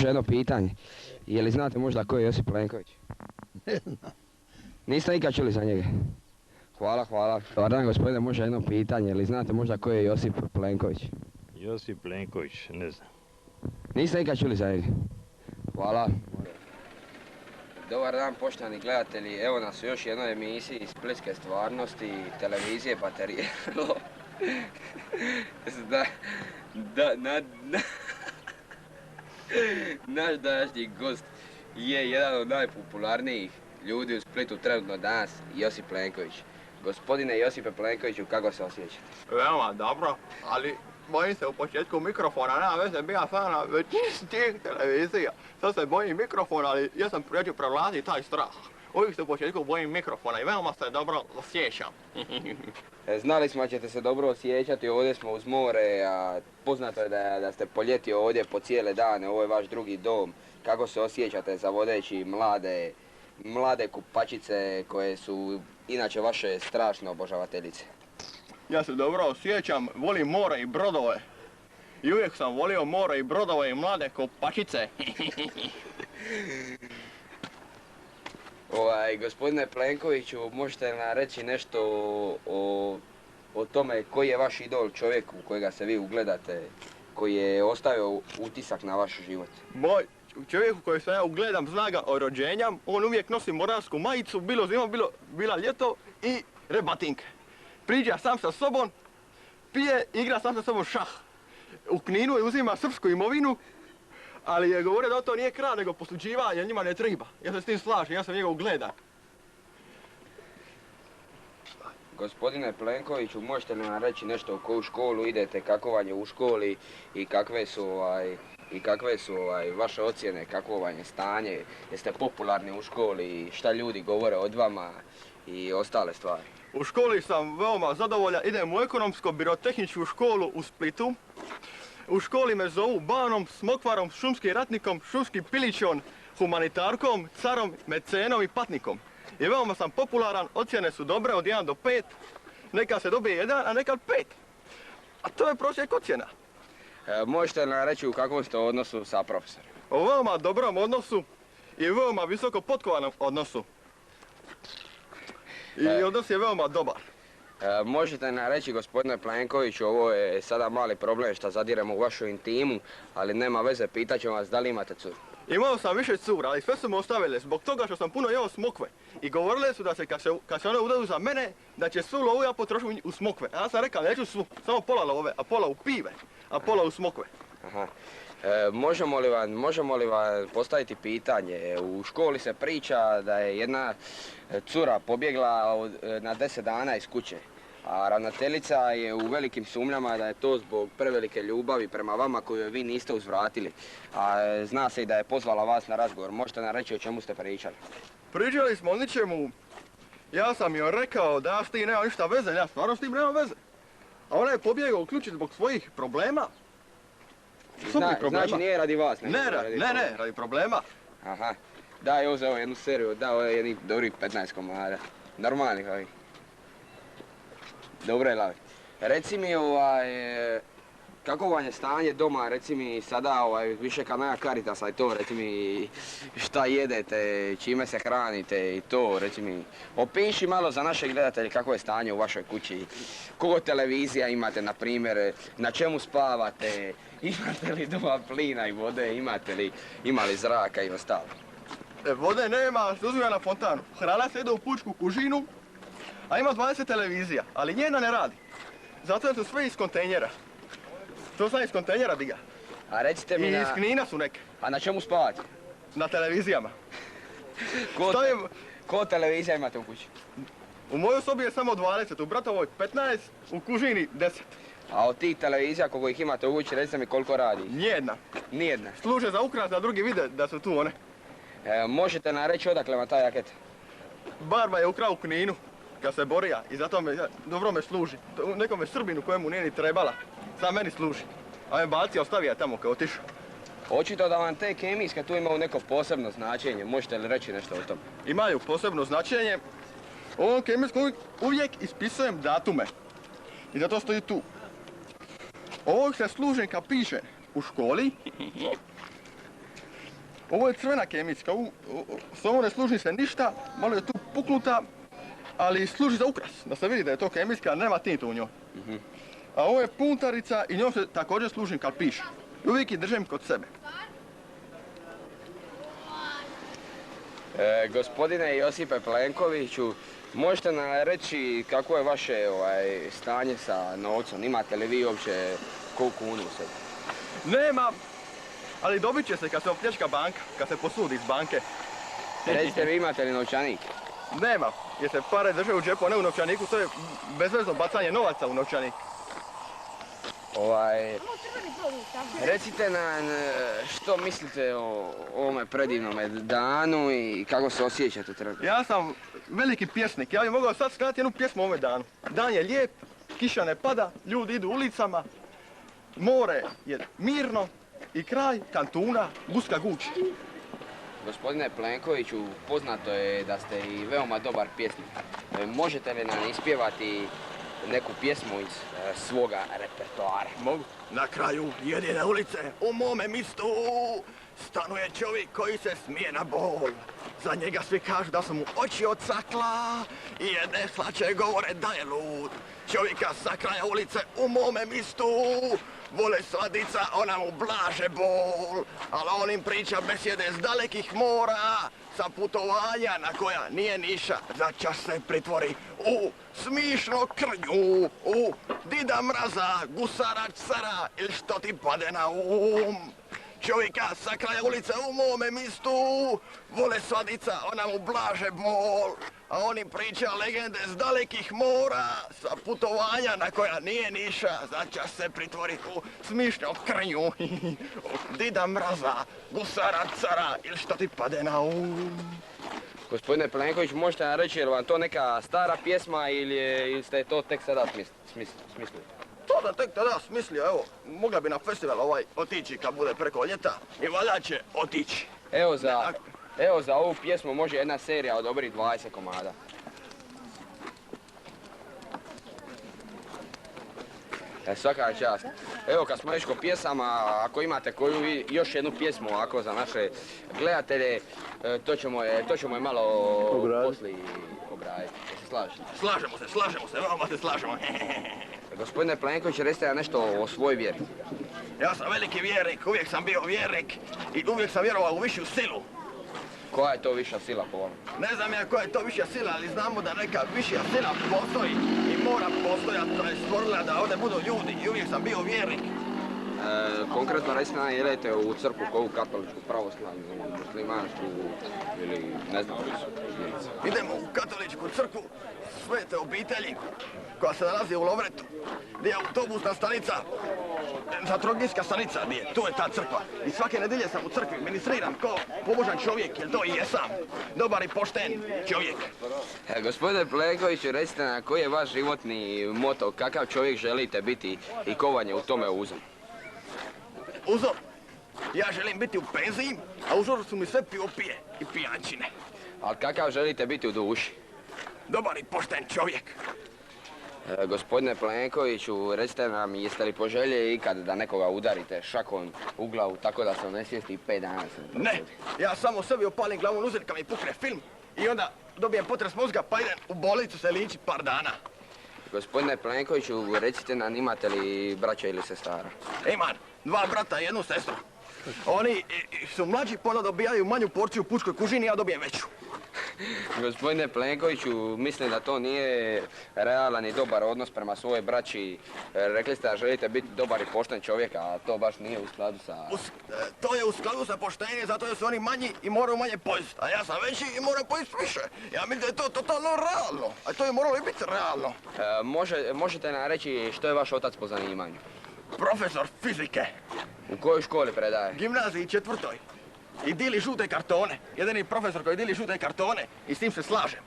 može jedno pitanje. Je li znate možda ko je Josip Plenković? Ne znam. Niste nikad čuli za njega? Hvala, hvala. Dobar dan gospodine, može jedno pitanje. Je li znate možda ko je Josip Plenković? Josip Plenković, ne znam. Niste nikad čuli za njega? Hvala. Dobar dan poštovani gledatelji, evo nas u još jednoj emisiji iz Splitske stvarnosti, televizije Baterijelo. Naš današnji gost je jedan od najpopularnijih ljudi u Splitu trenutno danas, Josip Plenković. Gospodine Josipe Plenkoviću, kako se osjećate? Veoma dobro, ali bojim se u početku mikrofona, nema veze, bija sam na većini tih televizija. Sad se bojim mikrofona, ali ja sam pređu prevladati taj strah. Uvijek se u početku bojim mikrofona i veoma se dobro osjećam. Znali smo da ćete se dobro osjećati, ovdje smo uz more, a poznato je da ste po ljeti ovdje po cijele dane, ovo je vaš drugi dom. Kako se osjećate zavodeći mlade kupačice koje su inače vaše strašne obožavateljice? Ja se dobro osjećam, volim more i brodove. I uvijek sam volio more i brodove i mlade kupačice. Gospodine Plenkoviću, možete li nam reći nešto o tome koji je vaš idol, čovjek u kojega se vi ugledate, koji je ostavio utisak na vaš život? Moj čovjek u kojeg se ja ugledam zna ga od rođenja, on uvijek nosi morarsku majicu, bilo zima, bila ljeto i rebatinke. Priđa sam sa sobom, pije, igra sam sa sobom šah. U Kninu je uzima srpsku imovinu, ali je govorio da to nije kraj, nego posluđivanje, jer njima ne treba. Ja se s tim slažem, ja sam njega ugledan. Gospodine Plenkoviću, možete li nam reći nešto u koju školu idete, kako vam je u školi i kakve su vaše ocjene, kakvo vam je stanje, jeste popularni u školi, šta ljudi govore od vama i ostale stvari? U školi sam veoma zadovoljan, idem u ekonomsko-birotehničku školu u Splitu. U školi me zovu Banom, Smokvarom, šumskim ratnikom, šumskim pilićom, humanitarkom, carom, mecenom i patnikom. I veoma sam popularan, ocjene su dobre od 1 do 5, nekad se dobije 1, a nekad 5. A to je prosjek ocjena. Možete li nam reći u kakvom ste odnosu sa profesorom? U veoma dobrom odnosu i veoma visoko potkovanom odnosu. I odnos je veoma dobar. Možete nam reći, gospodine Plenkoviću, ovo je sada mali problem što zadiremo u vašu intimu, ali nema veze, pitaćemo vas da li imate curu. Imao sam više cura, ali sve su me ostavile zbog toga što sam puno jeo smokve. I govorile su da se kad se one udaju za mene, da će svu lovu ja potrošiti u smokve. A ja sam rekao, neću svu, samo pola love, a pola u pive, a pola u smokve. Aha. Možemo li vam postaviti pitanje? U školi se priča da je jedna cura pobjegla na 10 dana iz kuće, a ravnateljica je u velikim sumnjama da je to zbog prevelike ljubavi prema vama koju je vi niste uzvratili. A zna se i da je pozvala vas na razgovor. Možete nam reći o čemu ste pričali? Pričali smo o ničemu. Ja sam joj rekao da ja s tim nemam ništa veze, ja stvarno s tim nemam veze. A ona je pobjegla u ključi zbog svojih problema. Znači nije radi vas, ne, radi problema. Aha, da je uzeo jednu seriju, dao je jednih dobrih 15 komada. Normalnih ovih. Dobro je lavi. Reci mi kako vam je stanje doma, reci mi sada više kad nema Caritasa i to, reci mi šta jedete, čime se hranite i to, reci mi. Opiši malo za naše gledatelje kako je stanje u vašoj kući, koliko televizija imate, na primjer, na čemu spavate, imate li doma plina i vode, ima li zraka i ostalo. Vode nema, što uzmem na fontanu. Hrana se ide u pučku kužinu, a ima 20 televizija, ali njena ne radi. Zato su sve iz kontejnera. To sam iz kontejnera diga. A recite mi I iz Knina su neke. A na čemu spavate? Na televizijama. Ko televizija imate u kući? U mojoj sobi je samo 20, u bratovoj 15, u kužini 10. A od tih televizija koliko ih imate u kući, recite mi koliko radi? Nijedna. Nijedna? Služe za ukras da drugi vide da su tu one. Možete nam reći odakle vam ta jaketa? Barba je ukrao u Kninu, kad se borija i zato dobro me služi. Nekome Srbinu kojemu nije ni trebala, sad meni služi. A me baci ostavija tamo kad otišao. Očito da vam te kemijske tu imaju neko posebno značenje, možete li reći nešto o tom? Imaju posebno značenje. U ovom kemijskom uvijek ispisujem datume. I zato stoji tu. Ovog se služim kad pišem u školi. Ovo je crvena kemijska, s ovom ne služi se ništa, malo je tu puknuta, ali služi za ukras, da se vidi da je to kemijska, nema tinta u njoj. A ovo je puntarica i njom se također služim kad pišem. Uvijek je držim kod sebe. Gospodine Josipe Plenkoviću, možete nam reći kako je vaše stanje sa novcom? Imate li vi uopće koju kunu u sebi? Nema, ali dobit će se kad se opljačka banka, kad se posudi iz banke. Recite vi, imate li novčanik? Nema, jer se pare drže u džepu, a ne u novčaniku, to je bezvezno bacanje novaca u novčanik. Recite nam što mislite o ovome predivnome danu i kako se osjećate trenutno? Ja sam veliki pjesnik, ja bih mogao sad skladati jednu pjesmu o ovome danu. Dan je lijep, kiša ne pada, ljudi idu ulicama, more je mirno i kraj kantuna Guska Guči. Gospodine Plenkoviću, poznato je da ste i veoma dobar pjesnik. Možete li nam ispjevati neku pjesmu iz svoga repertoara? Mogu. Na kraju jedine ulice u mome mistu stanuje čovjek koji se smije na bol. Za njega svi kažu da su mu oči od cakla i jedne slače govore da je lud. Čovjeka sa kraja ulice u mome mistu vole sva dica, ona mu blaže bol. Ali on im priča besjede s dalekih mora, sa putovanja na koja nije niša. Za čas se pritvori u smišno krnju, u dida mraza, gusara cara ili što ti pade na um. Čovjeka sa kraja ulice u mome mistu vole sva dica, ona mu blaže bol. A on im priča legende s dalekih mora, sa putovanja na koja nije niša. Za čas se pritvori u smišno krnju, dida mraza, gusara cara ili što ti pade na um. Gospodine Plenković, možete nam reći je li vam to neka stara pjesma ili ste to tek sada smislili? To da tek tada smislio, evo, mogla bi na festival otići kad bude preko ljeta i valjda će otići. Evo za ovu pjesmu može jedna serija odobriti 20 komada. Svaka čast. Evo kad smo već kod pjesama, ako imate koju još jednu pjesmu ovako za naše gledatelje, to ćemo je malo poslije obraditi. Se slažete? Slažemo se, veoma se slažemo. Gospodine Plenković, recite nam nešto o svojoj vjeri. Ja sam veliki vjernik, uvijek sam bio vjernik i uvijek sam vjerovao u višu silu. Koja je to viša sila po vama? Ne znam ja koja je to viša sila, ali znamo da neka viša sila postoji i mora postojati, da je stvorila da ovdje budu ljudi i uvijek sam bio vjernik. Konkretno recite nam, idete u crkvu koju katoličku, pravoslavnu, muslimansku ili ne znam koji su vjerice? Idemo u katoličku crkvu Svete obitelji koja se nalazi u Lovretu, gdje je autobusna stanica, zatrogijska stanica, tu je ta crkva. I svake nedelje sam u crkvi, ministriram kao pobožan čovjek, jer to i jesam. Dobar i pošten čovjek. Gospodine Plenkoviću, recite nam koji je vaš životni moto, kakav čovjek želite biti i ko vam je u tome uzor? Uzor? Ja želim biti u penziji, a uzor su mi sve pijopije i pijančine. Ali kakav želite biti u duši? Dobar i pošten čovjek. Gospodine Plenkoviću, recite nam, jeste li poželjeli ikad da nekoga udarite šakom u glavu tako da se ne svijesti 5 dana? Ne, ja samo sebi opalim glavu unuzer kad mi pukne film i onda dobijem potres mozga pa idem u bolnicu se ličit par dana. Gospodine Plenkoviću, recite nam, imate li braća ili sestara? Imam 2 brata i 1 sestru. Oni su mlađi, pa onda dobijaju manju porciju u pučkoj kužini, ja dobijem veću. Gospodine Plenkoviću, mislim da to nije realan i dobar odnos prema svojoj braći. Rekli ste da želite biti dobar i pošten čovjek, a to baš nije u skladu sa... To je u skladu sa poštenjem, zato jer su oni manji i moraju manje pojesti. A ja sam veći i moram pojesti više. Ja mislim da je to totalno realno, a to je moralo i biti realno. Možete nam reći što je vaš otac po zanimanju? Profesor fizike. U kojoj školi predaje? Gimnaziji 4. I dili žute kartone. Jedini profesor koji dili žute kartone i s tim se slažem.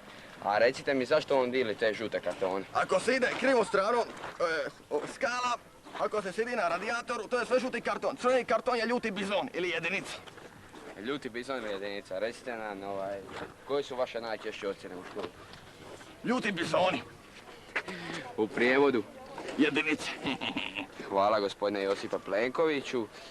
A recite mi zašto on dili te žute kartone? Ako se ide krivom stranom skala, ako se sjedi na radijatoru, to je sve žuti karton. Crveni karton je ljuti bizon ili jedinica. Ljuti bizon ili jedinica. Recite nam koje su vaše najčešće ocjene u školi? Ljuti bizoni. U prijevodu? Jedinice. Hvala gospodine Josipa Plenkoviću.